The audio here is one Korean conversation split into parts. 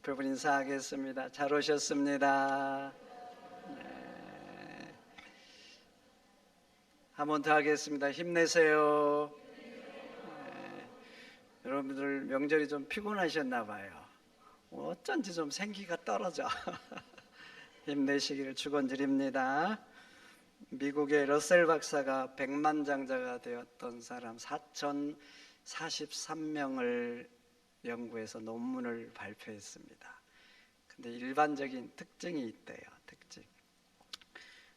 옆에 분 인사하겠습니다. 잘 오셨습니다. 네. 한 번 더 하겠습니다. 힘내세요. 네. 여러분들 명절이 좀 피곤하셨나 봐요. 어쩐지 좀 생기가 떨어져. 힘내시기를 축원드립니다. 미국의 러셀 박사가 백만장자가 되었던 사람 4,043명을 연구해서 논문을 발표했습니다. 근데 일반적인 특징이 있대요. 특징.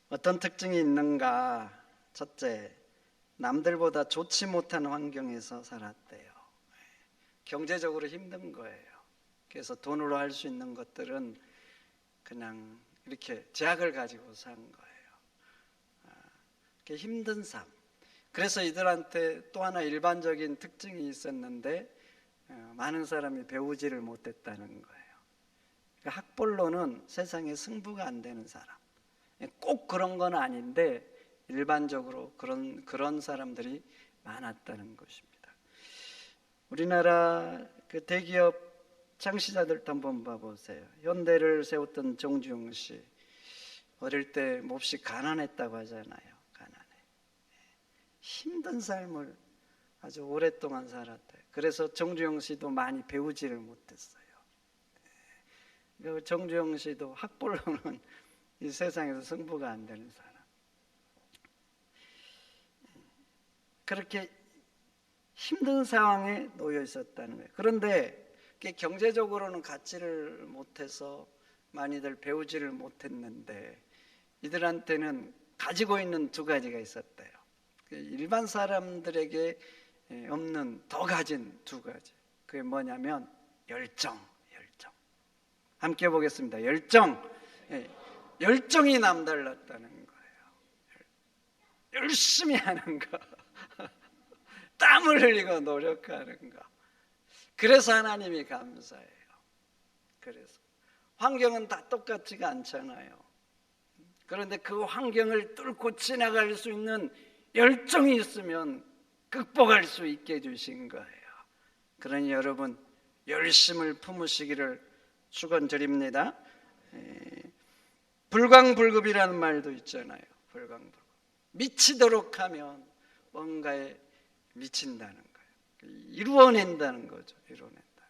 어떤 특징이 있는가? 첫째, 남들보다 좋지 못한 환경에서 살았대요. 경제적으로 힘든 거예요. 그래서 돈으로 할 수 있는 것들은 그냥 이렇게 제약을 가지고 산 거예요. 힘든 삶. 그래서 이들한테 또 하나 일반적인 특징이 있었는데 많은 사람이 배우지를 못했다는 거예요. 학벌로는 세상에 승부가 안 되는 사람. 꼭 그런 건 아닌데 일반적으로 그런 사람들이 많았다는 것입니다. 우리나라 그 대기업 창시자들도 한번 봐보세요. 현대를 세웠던 정주영 씨, 어릴 때 몹시 가난했다고 하잖아요. 가난해. 힘든 삶을 아주 오랫동안 살았대요. 그래서 정주영 씨도 많이 배우지를 못했어요. 정주영 씨도 학벌로는 이 세상에서 승부가 안 되는 사람. 그렇게 힘든 상황에 놓여 있었다는 거예요. 그런데 경제적으로는 갖지를 못해서 많이들 배우지를 못했는데 이들한테는 가지고 있는 두 가지가 있었대요. 일반 사람들에게 없는 더 가진 두 가지. 그게 뭐냐면 열정. 함께 보겠습니다. 열정. 열정이 남달랐다는 거예요. 열심히 하는 거. 땀을 흘리고 노력하는 거. 그래서 하나님이 감사해요. 그래서 환경은 다 똑같지가 않잖아요. 그런데 그 환경을 뚫고 지나갈 수 있는 열정이 있으면 극복할 수 있게 해주신 거예요. 그러니 여러분 열심을 품으시기를 축원드립니다. 불광불급이라는 말도 있잖아요. 불광불급. 미치도록 하면 뭔가에 미친다는 거예요. 이루어낸다는 거죠. 이루어낸다는 거.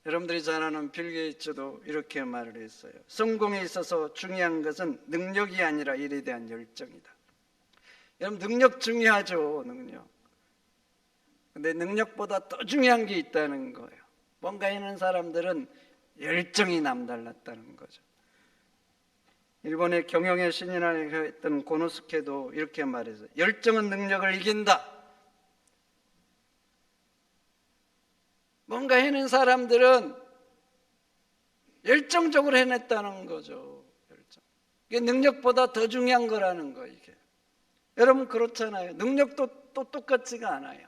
여러분들이 잘 아는 빌 게이츠도 이렇게 말을 했어요. 성공에 있어서 중요한 것은 능력이 아니라 일에 대한 열정이다. 여러분 능력 중요하죠. 능력. 근데 능력보다 더 중요한 게 있다는 거예요. 뭔가 하는 사람들은 열정이 남달랐다는 거죠. 일본의 경영의 신이라 했던 고노스케도 이렇게 말해서 열정은 능력을 이긴다. 뭔가 해낸 사람들은 열정적으로 해냈다는 거죠. 열정. 이게 능력보다 더 중요한 거라는 거 이게. 여러분 그렇잖아요. 능력도 또 똑같지가 않아요.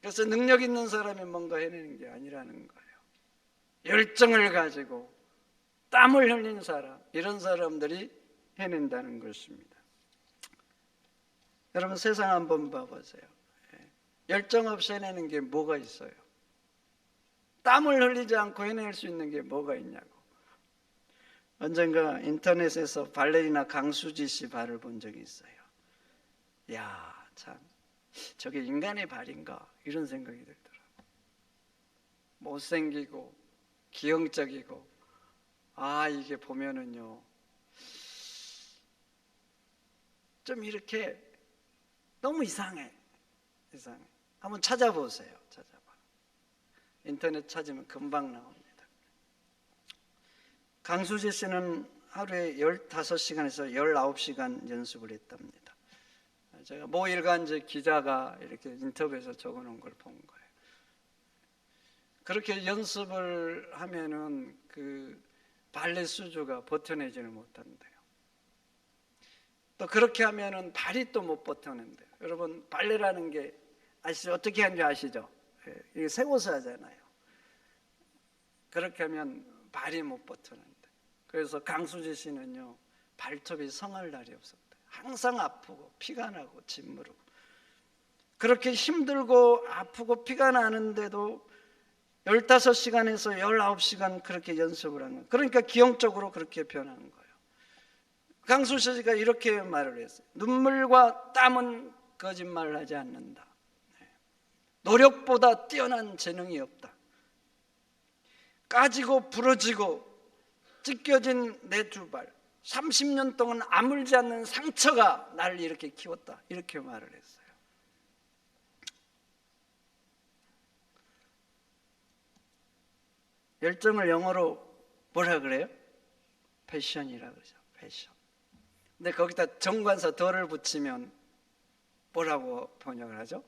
그래서 능력 있는 사람이 뭔가 해내는 게 아니라는 거예요. 열정을 가지고 땀을 흘린 사람, 이런 사람들이 해낸다는 것입니다. 여러분 세상 한번 봐보세요. 열정 없이 해내는 게 뭐가 있어요? 땀을 흘리지 않고 해낼 수 있는 게 뭐가 있냐고. 언젠가 인터넷에서 발레리나 강수지 씨 발을 본 적이 있어요. 야, 참 저게 인간의 발인가 이런 생각이 들더라고요. 못생기고 기형적이고 이게 보면은요 좀 이렇게 너무 이상해. 한번 찾아보세요. 인터넷 찾으면 금방 나옵니다. 강수지 씨는 하루에 15시간에서 19시간 연습을 했답니다. 제가 모 일간지 기자가 이렇게 인터뷰에서 적어놓은 걸 본 거예요. 그렇게 연습을 하면은 그 발레 수주가 버텨내지를 못한대요. 또 그렇게 하면은 발이 또 못 버텨낸대요. 여러분 발레라는 게 아시죠? 어떻게 하는지 아시죠? 이게 세워서 하잖아요. 그렇게 하면 발이 못 버텨낸대. 그래서 강수지 씨는요 발톱이 성할 날이 없었대요. 항상 아프고 피가 나고 짓무르고 그렇게 힘들고 아프고 피가 나는데도 15시간에서 19시간 그렇게 연습을 한 거예요. 그러니까 기형적으로 그렇게 변한 거예요. 강수철 씨가 이렇게 말을 했어요. 눈물과 땀은 거짓말을 하지 않는다. 노력보다 뛰어난 재능이 없다. 까지고 부러지고 찢겨진 내 두 발, 30년 동안 아물지 않는 상처가 나를 이렇게 키웠다. 이렇게 말을 했어요. 열정을 영어로 뭐라 그래요? 패션이라 그러죠. 패션. 근데 거기다 정관사 더를 붙이면 뭐라고 번역을 하죠?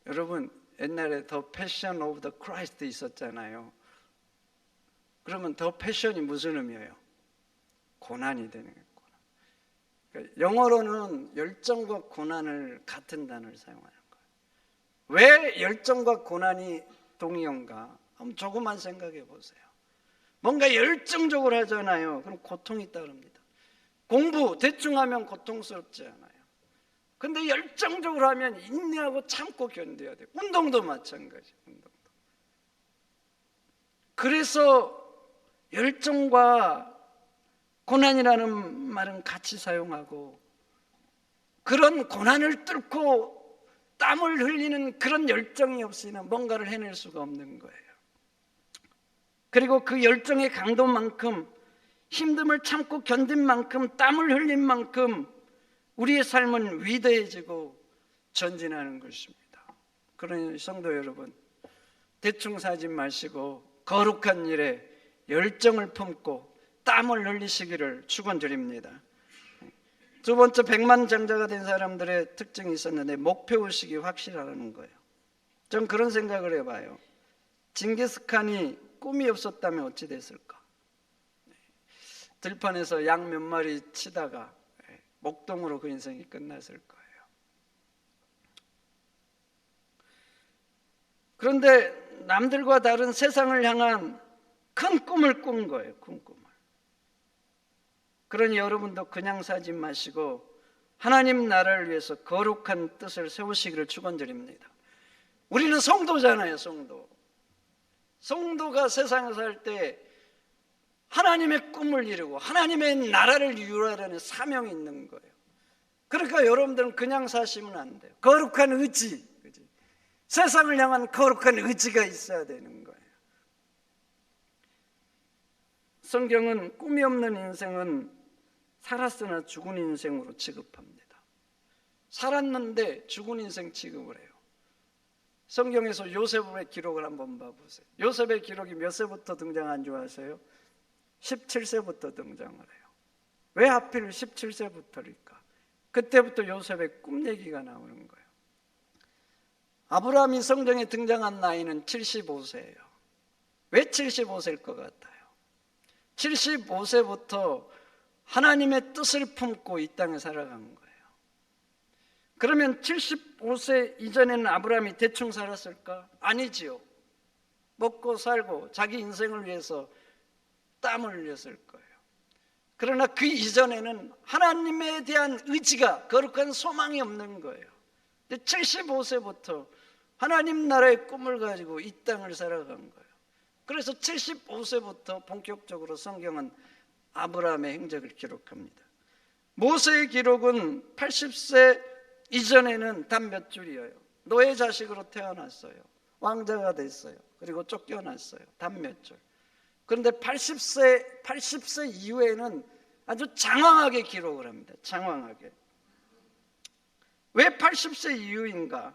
여러분, 옛날에 더 패션 오브 더 크라이스트 있었잖아요. 그러면 더 패션이 무슨 의미예요? 고난이 되는 거예요. 그러니까 영어로는 열정과 고난을 같은 단어를 사용하는 거예요. 왜 열정과 고난이 동의어인가? 한번 조금만 생각해 보세요. 뭔가 열정적으로 하잖아요. 그럼 고통이 따릅니다. 공부 대충 하면 고통스럽지 않아요. 근데 열정적으로 하면 인내하고 참고 견뎌야 돼요. 운동도 마찬가지. 운동도. 그래서 열정과 고난이라는 말은 같이 사용하고, 그런 고난을 뚫고 땀을 흘리는 그런 열정이 없이는 뭔가를 해낼 수가 없는 거예요. 그리고 그 열정의 강도만큼, 힘듦을 참고 견딘 만큼, 땀을 흘린 만큼 우리의 삶은 위대해지고 전진하는 것입니다. 그러니 성도 여러분, 대충 사지 마시고 거룩한 일에 열정을 품고 땀을 흘리시기를 축원드립니다. 두 번째, 백만장자가 된 사람들의 특징이 있었는데 목표의식이 확실하다는 거예요. 전 그런 생각을 해봐요. 징기스칸이 꿈이 없었다면 어찌 됐을까? 들판에서 양 몇 마리 치다가 목동으로 그 인생이 끝났을 거예요. 그런데 남들과 다른 세상을 향한 큰 꿈을 꾼 거예요. 큰 꿈을. 그러니 여러분도 그냥 사지 마시고 하나님 나라를 위해서 거룩한 뜻을 세우시기를 축원드립니다. 우리는 성도잖아요. 성도가 세상에 살 때 하나님의 꿈을 이루고 하나님의 나라를 이루라는 사명이 있는 거예요. 그러니까 여러분들은 그냥 사시면 안 돼요. 거룩한 의지, 세상을 향한 거룩한 의지가 있어야 되는 거예요. 성경은 꿈이 없는 인생은 살았으나 죽은 인생으로 취급합니다. 살았는데 죽은 인생 취급을 해요. 성경에서 요셉의 기록을 한번 봐보세요. 요셉의 기록이 몇 세부터 등장한 줄 아세요? 17세부터 등장을 해요. 왜 하필 17세부터일까? 그때부터 요셉의 꿈 얘기가 나오는 거예요. 아브라함이 성경에 등장한 나이는 75세예요. 왜 75세일 것 같아요? 75세부터 하나님의 뜻을 품고 이 땅에 살아간 거예요. 그러면 75세 이전에는 아브라함이 대충 살았을까? 아니지요. 먹고 살고 자기 인생을 위해서 땀을 흘렸을 거예요. 그러나 그 이전에는 하나님에 대한 의지가, 거룩한 소망이 없는 거예요. 75세부터 하나님 나라의 꿈을 가지고 이 땅을 살아간 거예요. 그래서 75세부터 본격적으로 성경은 아브라함의 행적을 기록합니다. 모세의 기록은 80세 이전에는 단 몇 줄이에요. 노예 자식으로 태어났어요. 왕자가 됐어요. 그리고 쫓겨났어요. 단 몇 줄. 그런데 80세 이후에는 아주 장황하게 기록을 합니다. 장황하게. 왜 80세 이후인가?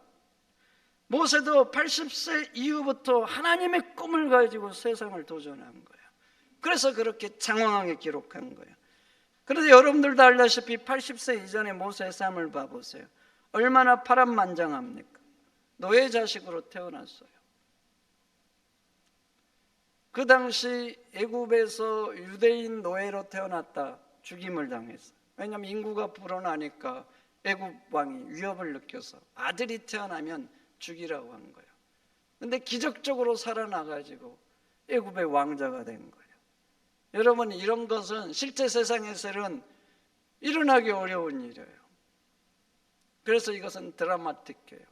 모세도 80세 이후부터 하나님의 꿈을 가지고 세상을 도전한 거예요. 그래서 그렇게 장황하게 기록한 거예요. 그런데 여러분들도 알다시피 80세 이전의 모세의 삶을 봐보세요. 얼마나 파란만장합니까? 노예 자식으로 태어났어요. 그 당시 애굽에서 유대인 노예로 태어났다 죽임을 당했어요. 왜냐하면 인구가 불어나니까 애굽 왕이 위협을 느껴서 아들이 태어나면 죽이라고 한 거예요. 그런데 기적적으로 살아나가지고 애굽의 왕자가 된 거예요. 여러분, 이런 것은 실제 세상에서는 일어나기 어려운 일이에요. 그래서 이것은 드라마틱해요.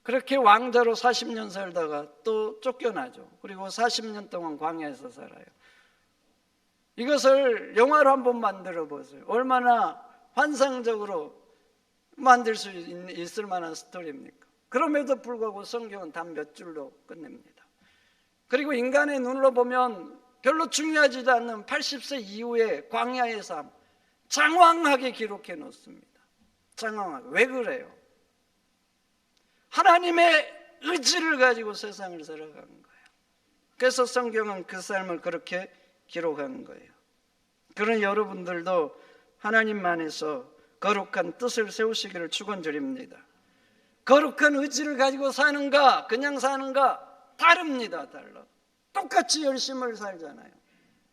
그렇게 왕자로 40년 살다가 또 쫓겨나죠. 그리고 40년 동안 광야에서 살아요. 이것을 영화로 한번 만들어 보세요. 얼마나 환상적으로 만들 수 있을 만한 스토리입니까? 그럼에도 불구하고 성경은 단 몇 줄로 끝냅니다. 그리고 인간의 눈으로 보면 별로 중요하지도 않는 80세 이후의 광야의 삶, 장황하게 기록해 놓습니다. 장황하게. 왜 그래요? 하나님의 의지를 가지고 세상을 살아가는 거예요. 그래서 성경은 그 삶을 그렇게 기록한 거예요. 그런 여러분들도 하나님 안에서 거룩한 뜻을 세우시기를 축원드립니다. 거룩한 의지를 가지고 사는가 그냥 사는가 다릅니다. 달라. 똑같이 열심을 살잖아요.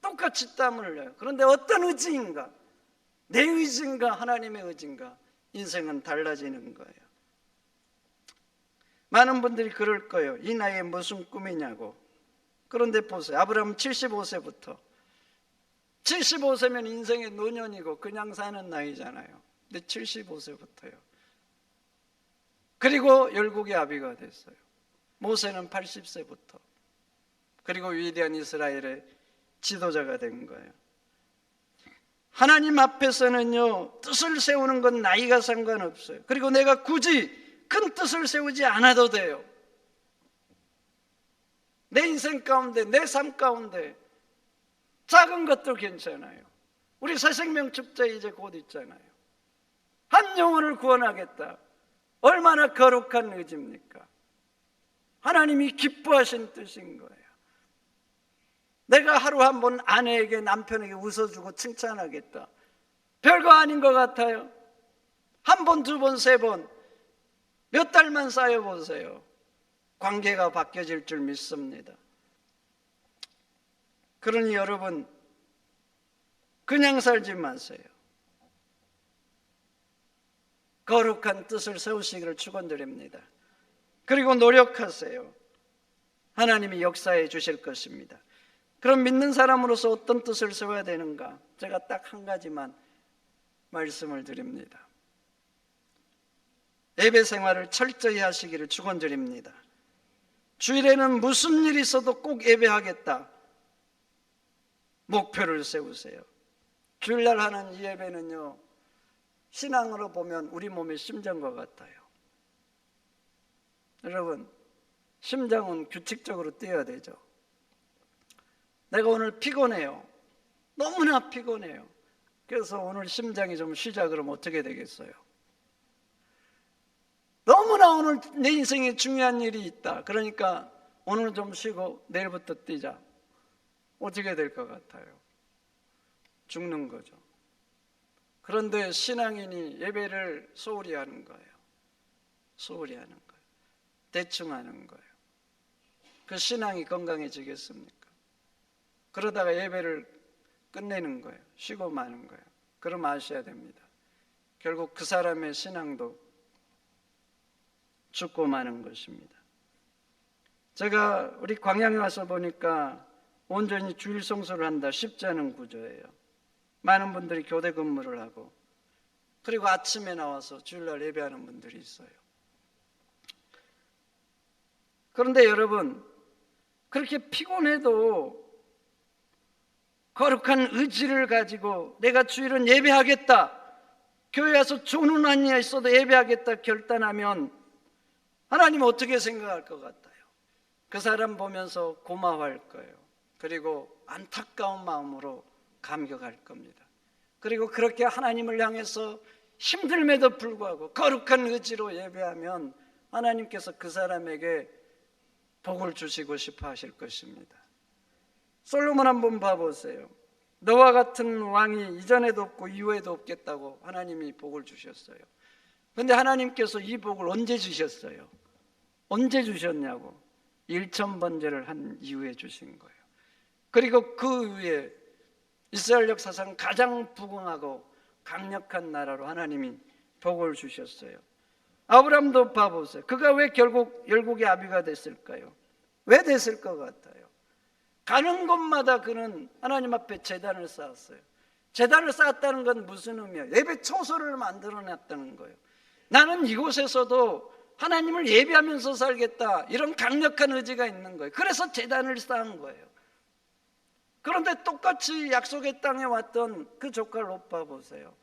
똑같이 땀을 흘려요. 그런데 어떤 의지인가? 내 의지인가 하나님의 의지인가? 인생은 달라지는 거예요. 많은 분들이 그럴 거예요. 이 나이에 무슨 꿈이냐고. 그런데 보세요. 아브라함은 75세부터 75세면 인생의 노년이고 그냥 사는 나이잖아요. 근데 75세부터요. 그리고 열국의 아비가 됐어요. 모세는 80세부터. 그리고 위대한 이스라엘의 지도자가 된 거예요. 하나님 앞에서는요, 뜻을 세우는 건 나이가 상관없어요. 그리고 내가 굳이 큰 뜻을 세우지 않아도 돼요. 내 인생 가운데, 내 삶 가운데 작은 것도 괜찮아요. 우리 새생명 축제 이제 곧 있잖아요. 한 영혼을 구원하겠다. 얼마나 거룩한 의지입니까? 하나님이 기뻐하신 뜻인 거예요. 내가 하루 한 번 아내에게 남편에게 웃어주고 칭찬하겠다. 별거 아닌 것 같아요. 한 번, 두 번, 세 번 몇 달만 쌓여보세요. 관계가 바뀌어질 줄 믿습니다. 그러니 여러분 그냥 살지 마세요. 거룩한 뜻을 세우시기를 축원드립니다. 그리고 노력하세요. 하나님이 역사해 주실 것입니다. 그럼 믿는 사람으로서 어떤 뜻을 세워야 되는가? 제가 딱 한 가지만 말씀을 드립니다. 예배 생활을 철저히 하시기를 축원드립니다. 주일에는 무슨 일이 있어도 꼭 예배하겠다. 목표를 세우세요. 주일날 하는 이 예배는요, 신앙으로 보면 우리 몸의 심장과 같아요. 여러분, 심장은 규칙적으로 뛰어야 되죠. 내가 오늘 피곤해요. 너무나 피곤해요. 그래서 오늘 심장이 좀 쉬자 그러면 어떻게 되겠어요? 너무나 오늘 내 인생에 중요한 일이 있다. 그러니까 오늘은 좀 쉬고 내일부터 뛰자. 어떻게 될 것 같아요? 죽는 거죠. 그런데 신앙인이 예배를 소홀히 하는 거예요. 소홀히 하는 거예요. 대충 하는 거예요. 그 신앙이 건강해지겠습니까? 그러다가 예배를 끝내는 거예요. 쉬고 마는 거예요. 그럼 아셔야 됩니다. 결국 그 사람의 신앙도 죽고 마는 것입니다. 제가 우리 광양에 와서 보니까 온전히 주일 성수를 한다 쉽지 않은 구조예요. 많은 분들이 교대 근무를 하고 그리고 아침에 나와서 주일날 예배하는 분들이 있어요. 그런데 여러분, 그렇게 피곤해도 거룩한 의지를 가지고 내가 주일은 예배하겠다, 교회 와서 조는 한이 있어도 예배하겠다 결단하면 하나님은 어떻게 생각할 것 같아요? 그 사람 보면서 고마워할 거예요. 그리고 안타까운 마음으로 감격할 겁니다. 그리고 그렇게 하나님을 향해서 힘들음에도 불구하고 거룩한 의지로 예배하면 하나님께서 그 사람에게 복을 주시고 싶어 하실 것입니다. 솔로몬 한번 봐보세요. 너와 같은 왕이 이전에도 없고 이후에도 없겠다고 하나님이 복을 주셨어요. 그런데 하나님께서 이 복을 언제 주셨어요? 언제 주셨냐고? 1000번제를 한 이후에 주신 거예요. 그리고 그 후에 이스라엘 역사상 가장 부강하고 강력한 나라로 하나님이 복을 주셨어요. 아브라함도 봐보세요. 그가 왜 결국 열국의 아비가 됐을까요? 왜 됐을 것 같아요? 가는 곳마다 그는 하나님 앞에 제단을 쌓았어요. 제단을 쌓았다는 건 무슨 의미예요? 예배 초소를 만들어놨다는 거예요. 나는 이곳에서도 하나님을 예배하면서 살겠다, 이런 강력한 의지가 있는 거예요. 그래서 제단을 쌓은 거예요. 그런데 똑같이 약속의 땅에 왔던 그 조카를 롯 보세요.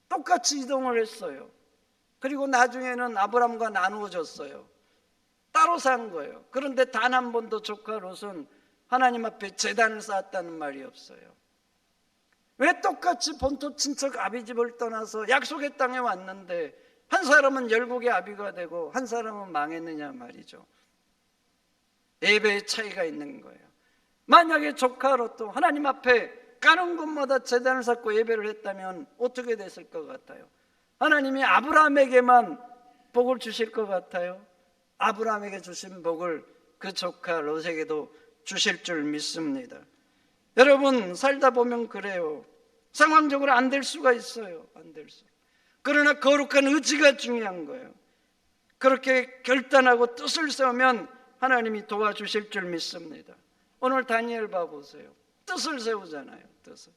똑같이 이동을 했어요. 그리고 나중에는 아브람과 나누어졌어요. 따로 산 거예요. 그런데 단 한 번도 조카 롯은 하나님 앞에 제단을 쌓았다는 말이 없어요. 왜 똑같이 본토 친척 아비 집을 떠나서 약속의 땅에 왔는데 한 사람은 열국의 아비가 되고 한 사람은 망했느냐 말이죠. 예배의 차이가 있는 거예요. 만약에 조카 롯도 하나님 앞에 가는 곳마다 제단을 쌓고 예배를 했다면 어떻게 됐을 것 같아요? 하나님이 아브라함에게만 복을 주실 것 같아요? 아브라함에게 주신 복을 그 조카 롯에게도 주실 줄 믿습니다. 여러분, 살다 보면 그래요. 상황적으로 안 될 수가 있어요. 안 될 수. 그러나 거룩한 의지가 중요한 거예요. 그렇게 결단하고 뜻을 세우면 하나님이 도와주실 줄 믿습니다. 오늘 다니엘 봐보세요. 뜻을 세우잖아요. 뜻을.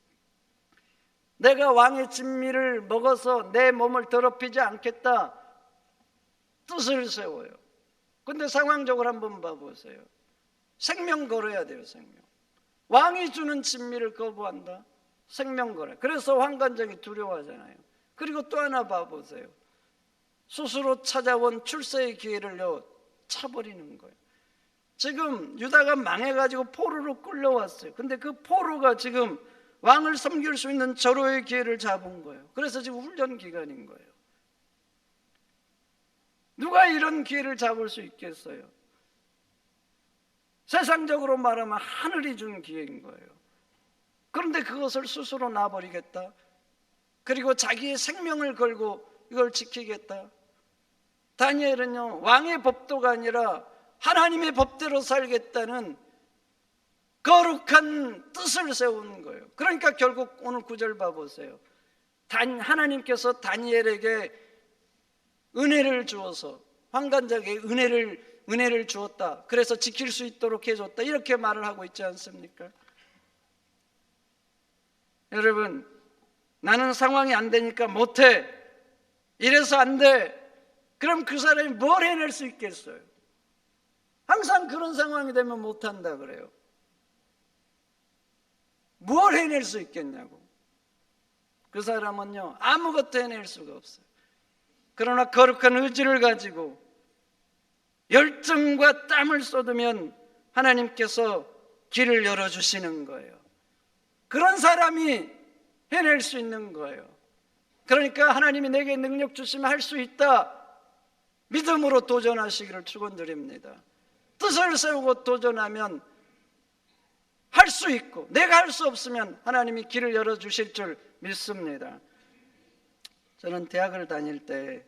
내가 왕의 진미를 먹어서 내 몸을 더럽히지 않겠다, 뜻을 세워요. 근데 상황적으로 한번 봐보세요. 생명 걸어야 돼요. 생명. 왕이 주는 진미를 거부한다, 생명 걸어요. 그래서 환관장이 두려워하잖아요. 그리고 또 하나 봐보세요. 스스로 찾아온 출세의 기회를요 차버리는 거예요. 지금 유다가 망해가지고 포로로 끌려왔어요. 근데 그 포로가 지금 왕을 섬길 수 있는 절호의 기회를 잡은 거예요. 그래서 지금 훈련 기간인 거예요. 누가 이런 기회를 잡을 수 있겠어요? 세상적으로 말하면 하늘이 준 기회인 거예요. 그런데 그것을 스스로 놔버리겠다, 그리고 자기의 생명을 걸고 이걸 지키겠다. 다니엘은요, 왕의 법도가 아니라 하나님의 법대로 살겠다는 거룩한 뜻을 세우는 거예요. 그러니까 결국 오늘 9절 봐보세요. 하나님께서 다니엘에게 은혜를 주어서, 환관장에게 은혜를 주었다, 그래서 지킬 수 있도록 해줬다, 이렇게 말을 하고 있지 않습니까? 여러분, 나는 상황이 안 되니까 못해, 이래서 안 돼, 그럼 그 사람이 뭘 해낼 수 있겠어요? 항상 그런 상황이 되면 못한다 그래요. 뭘 해낼 수 있겠냐고. 그 사람은요, 아무것도 해낼 수가 없어요. 그러나 거룩한 의지를 가지고 열정과 땀을 쏟으면 하나님께서 길을 열어주시는 거예요. 그런 사람이 해낼 수 있는 거예요. 그러니까 하나님이 내게 능력 주시면 할 수 있다, 믿음으로 도전하시기를 축원드립니다. 뜻을 세우고 도전하면 할 수 있고, 내가 할 수 없으면 하나님이 길을 열어주실 줄 믿습니다. 저는 대학을 다닐 때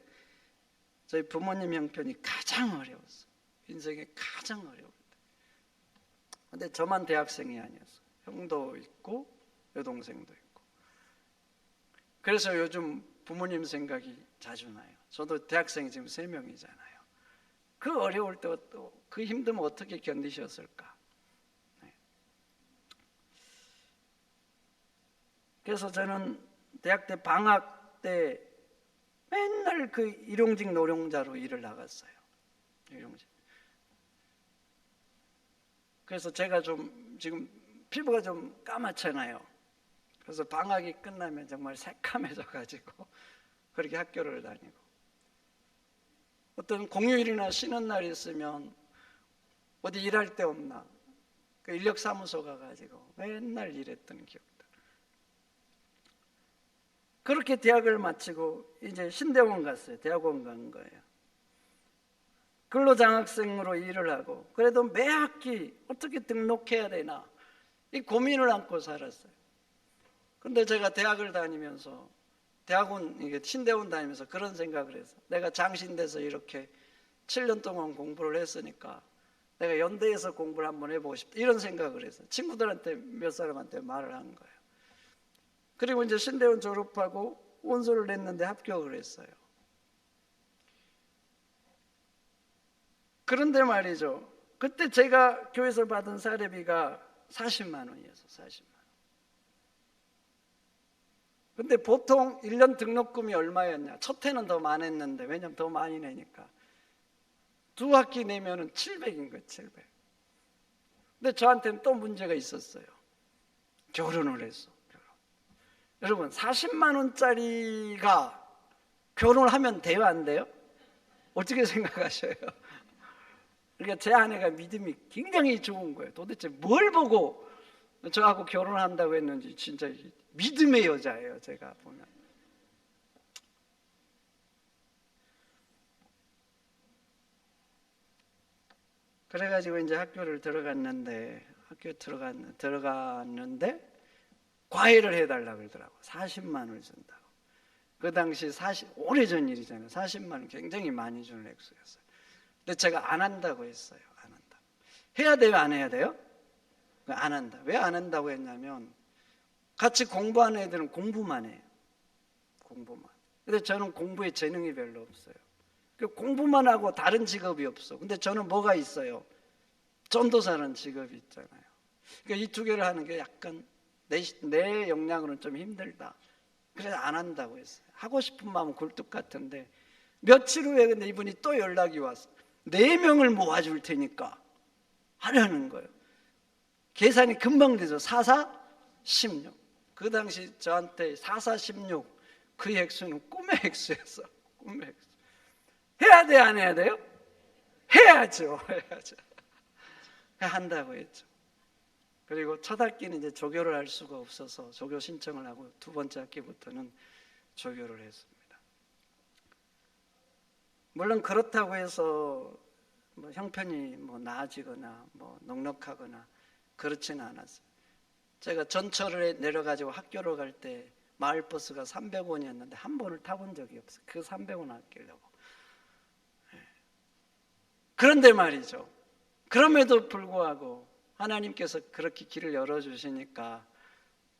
저희 부모님 형편이 가장 어려웠어요. 인생에 가장 어려울 때. 근데 저만 대학생이 아니었어요. 형도 있고 여동생도 있고. 그래서 요즘 부모님 생각이 자주 나요. 저도 대학생이 지금 3명이잖아요. 그 어려울 때, 그 힘듦을 어떻게 견디셨을까? 네. 그래서 저는 대학 때 방학 때 맨날 그 일용직 노동자로 일을 나갔어요. 일용직. 그래서 제가 좀 지금 피부가 좀 까맣잖아요. 그래서 방학이 끝나면 정말 새카매져 가지고 그렇게 학교를 다니고, 어떤 공휴일이나 쉬는 날 있으면 어디 일할 데 없나, 그 인력사무소 가가지고 맨날 일했던 기억들. 그렇게 대학을 마치고 이제 신대원 갔어요. 대학원 간 거예요. 근로장학생으로 일을 하고, 그래도 매 학기 어떻게 등록해야 되나 이 고민을 안고 살았어요. 근데 제가 대학을 다니면서, 대학원, 이게 신대원 다니면서 그런 생각을 했어요. 내가 장신돼서 이렇게 7년 동안 공부를 했으니까 내가 연대에서 공부를 한번 해보고 싶다, 이런 생각을 했어요. 친구들한테 몇 사람한테 말을 한 거예요. 그리고 이제 신대원 졸업하고 원서를 냈는데 합격을 했어요. 그런데 말이죠, 그때 제가 교회에서 받은 사례비가 40만 원이었어요. 40만 원. 근데 보통 1년 등록금이 얼마였냐? 첫 해는 더 많았는데, 왜냐면 더 많이 내니까 2학기 내면은 700인 거예요. 700. 근데 저한테는 또 문제가 있었어요. 결혼을 했어. 여러분 40만 원짜리가 결혼을 하면 돼요, 안 돼요? 어떻게 생각하셔요? 그러니까 제 아내가 믿음이 굉장히 좋은 거예요. 도대체 뭘 보고 저하고 결혼한다고 했는지 진짜 믿음의 여자예요, 제가 보면. 그래가지고 이제 학교를 들어갔는데 과외를 해달라고 그러더라고. 40만 원을 준다고. 그 당시 오래전 일이잖아요. 40만 원 굉장히 많이 주는 액수였어요. 근데 제가 안 한다고 했어요. 안 한다. 해야 돼요, 안 해야 돼요? 안 한다. 왜 안 한다고 했냐면 같이 공부하는 애들은 공부만 해요. 공부만. 근데 저는 공부에 재능이 별로 없어요. 공부만 하고 다른 직업이 없어. 근데 저는 뭐가 있어요? 전도사라는 직업이 있잖아요. 그러니까 이 두 개를 하는 게 약간 내 역량으로는 좀 힘들다. 그래서 안 한다고 했어요. 하고 싶은 마음은 굴뚝 같은데 며칠 후에 근데 이분이 또 연락이 왔어. 4명을 모아줄 테니까 하려는 거예요. 계산이 금방 되죠. 4, 4, 16. 그 당시 저한테 4, 4, 16 그 액수는 꿈의 액수였어. 꿈의 액수. 해야 돼, 안 해야 돼요? 해야죠. 해야죠. 한다고 했죠. 그리고 첫 학기는 이제 조교를 할 수가 없어서 조교 신청을 하고 2번째 학기부터는 조교를 했습니다. 물론 그렇다고 해서 뭐 형편이 뭐 나아지거나 뭐 넉넉하거나 그렇지는 않았어요. 제가 전철에 내려가지고 학교로 갈 때 마을버스가 300원이었는데 한 번을 타본 적이 없어요. 그 300원 아끼려고. 그런데 말이죠. 그럼에도 불구하고 하나님께서 그렇게 길을 열어주시니까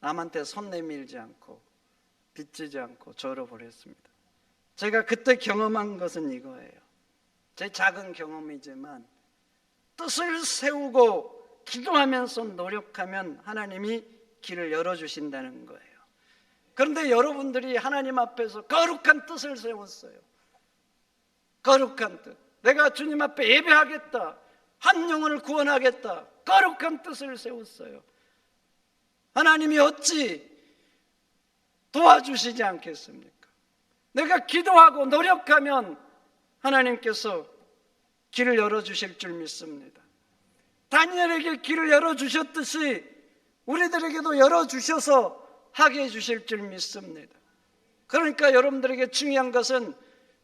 남한테 손 내밀지 않고 빚지지 않고 졸업을 했습니다. 제가 그때 경험한 것은 이거예요. 제 작은 경험이지만 뜻을 세우고 기도하면서 노력하면 하나님이 길을 열어주신다는 거예요. 그런데 여러분들이 하나님 앞에서 거룩한 뜻을 세웠어요. 거룩한 뜻. 내가 주님 앞에 예배하겠다. 한 영혼을 구원하겠다. 거룩한 뜻을 세웠어요. 하나님이 어찌 도와주시지 않겠습니까? 내가 기도하고 노력하면 하나님께서 길을 열어주실 줄 믿습니다. 다니엘에게 길을 열어주셨듯이 우리들에게도 열어주셔서 하게 해주실 줄 믿습니다. 그러니까 여러분들에게 중요한 것은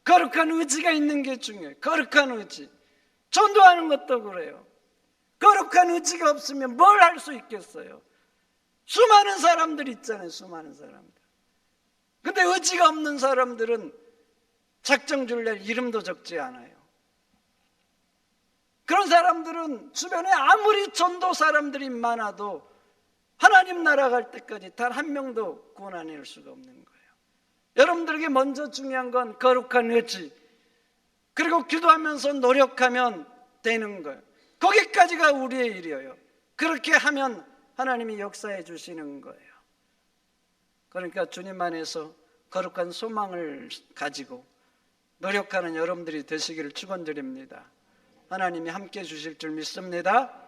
거룩한 의지가 있는 게 중요해요. 거룩한 의지. 전도하는 것도 그래요. 거룩한 의지가 없으면 뭘 할 수 있겠어요? 수많은 사람들 있잖아요. 수많은 사람들. 근데 의지가 없는 사람들은 작정줄 낼 이름도 적지 않아요. 그런 사람들은 주변에 아무리 전도 사람들이 많아도 하나님 나라 갈 때까지 단 한 명도 구원해낼 수가 없는 거예요. 여러분들에게 먼저 중요한 건 거룩한 의지, 그리고 기도하면서 노력하면 되는 거예요. 거기까지가 우리의 일이에요. 그렇게 하면 하나님이 역사해 주시는 거예요. 그러니까 주님 안에서 거룩한 소망을 가지고 노력하는 여러분들이 되시기를 축원드립니다. 하나님이 함께 해 주실 줄 믿습니다.